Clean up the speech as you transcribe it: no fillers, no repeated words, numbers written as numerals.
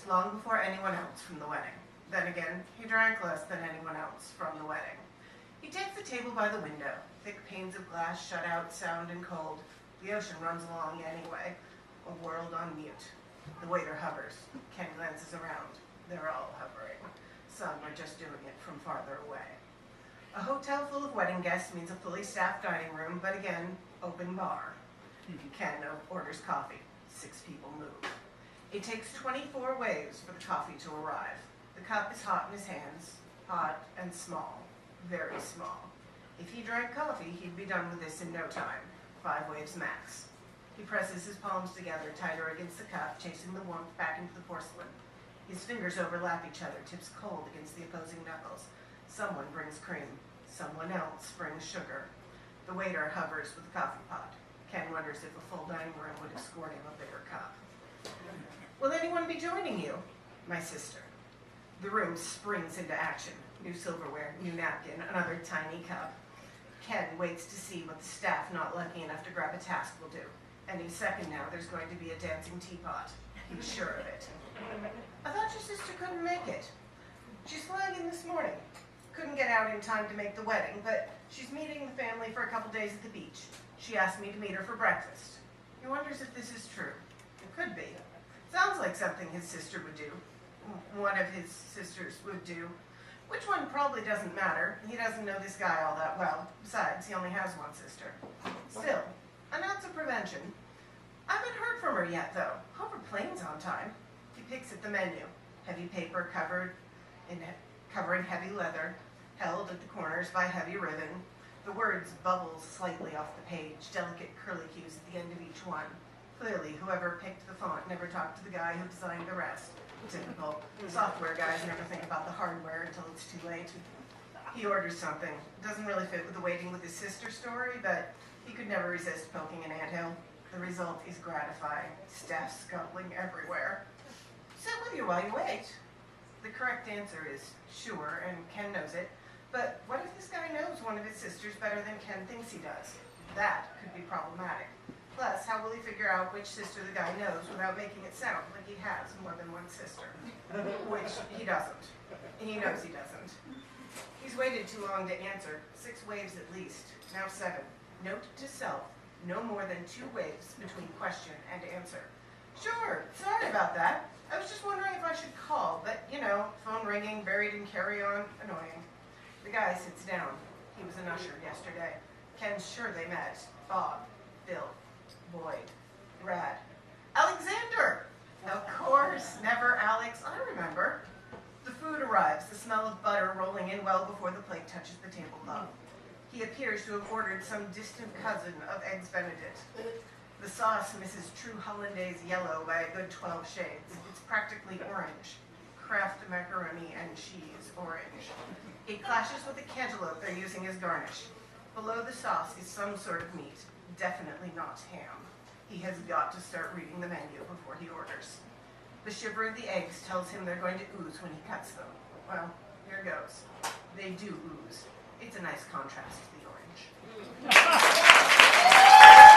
long before anyone else from the wedding. Then again, he drank less than anyone else from the wedding. He takes the table by the window. Thick panes of glass shut out sound and cold. The ocean runs along anyway, a world on mute. The waiter hovers. Ken glances around. They're all hovering. Some are just doing it from farther away. A hotel full of wedding guests means a fully staffed dining room, but again, open bar. Ken orders coffee. 6 people move. It takes 24 waves for the coffee to arrive. The cup is hot in his hands, hot and small, very small. If he drank coffee, he'd be done with this in no time. 5 waves max. He presses his palms together, tighter against the cup, chasing the warmth back into the porcelain. His fingers overlap each other, tips cold against the opposing knuckles. Someone brings cream. Someone else brings sugar. The waiter hovers with the coffee pot. Ken wonders if a full dining room would escort him a bigger cup. Will anyone be joining you? My sister. The room springs into action. New silverware, new napkin, another tiny cup. Ken waits to see what the staff not lucky enough to grab a task will do. Any second now, there's going to be a dancing teapot. He's sure of it. I thought your sister couldn't make it. She's flying in this morning. Couldn't get out in time to make the wedding, but she's meeting the family for a couple days at the beach. She asked me to meet her for breakfast. He wonders if this is true. It could be. Sounds like something his sister would do. One of his sisters would do. Which one probably doesn't matter. He doesn't know this guy all that well. Besides, he only has one sister. Still, an ounce of prevention. I haven't heard from her yet, though. Hope her plane's on time. He picks at the menu. Heavy paper covering heavy leather, held at the corners by heavy ribbon. The words bubble slightly off the page, delicate curlicues at the end of each one. Clearly, whoever picked the font never talked to the guy who designed the rest. Typical. Software guys never think about the hardware until it's too late. He orders something. Doesn't really fit with the waiting with his sister story, but he could never resist poking an anthill. The result is gratifying. Staff scuttling everywhere. Sit with you while you wait. The correct answer is sure, and Ken knows it. But what if this guy knows one of his sisters better than Ken thinks he does? That could be problematic. Plus, how will he figure out which sister the guy knows without making it sound like he has more than one sister? Which he doesn't. He knows he doesn't. He's waited too long to answer. 6 waves at least. Now 7. Note to self. No more than 2 waves between question and answer. Sure, sorry about that. I was just wondering if I should call, but, you know, phone ringing, buried in carry-on, annoying. The guy sits down. He was an usher yesterday. Ken's sure they met. Bob, Bill, Boyd, Brad. Alexander! Of course, never Alex. I remember. The food arrives, the smell of butter rolling in well before the plate touches the tablecloth. He appears to have ordered some distant cousin of Eggs Benedict. The sauce misses true hollandaise yellow by a good 12 shades. It's practically orange. Kraft macaroni and cheese orange. It clashes with the cantaloupe they're using as garnish. Below the sauce is some sort of meat, definitely not ham. He has got to start reading the menu before he orders. The shiver of the eggs tells him they're going to ooze when he cuts them. Well, here goes. They do ooze. It's a nice contrast to the orange.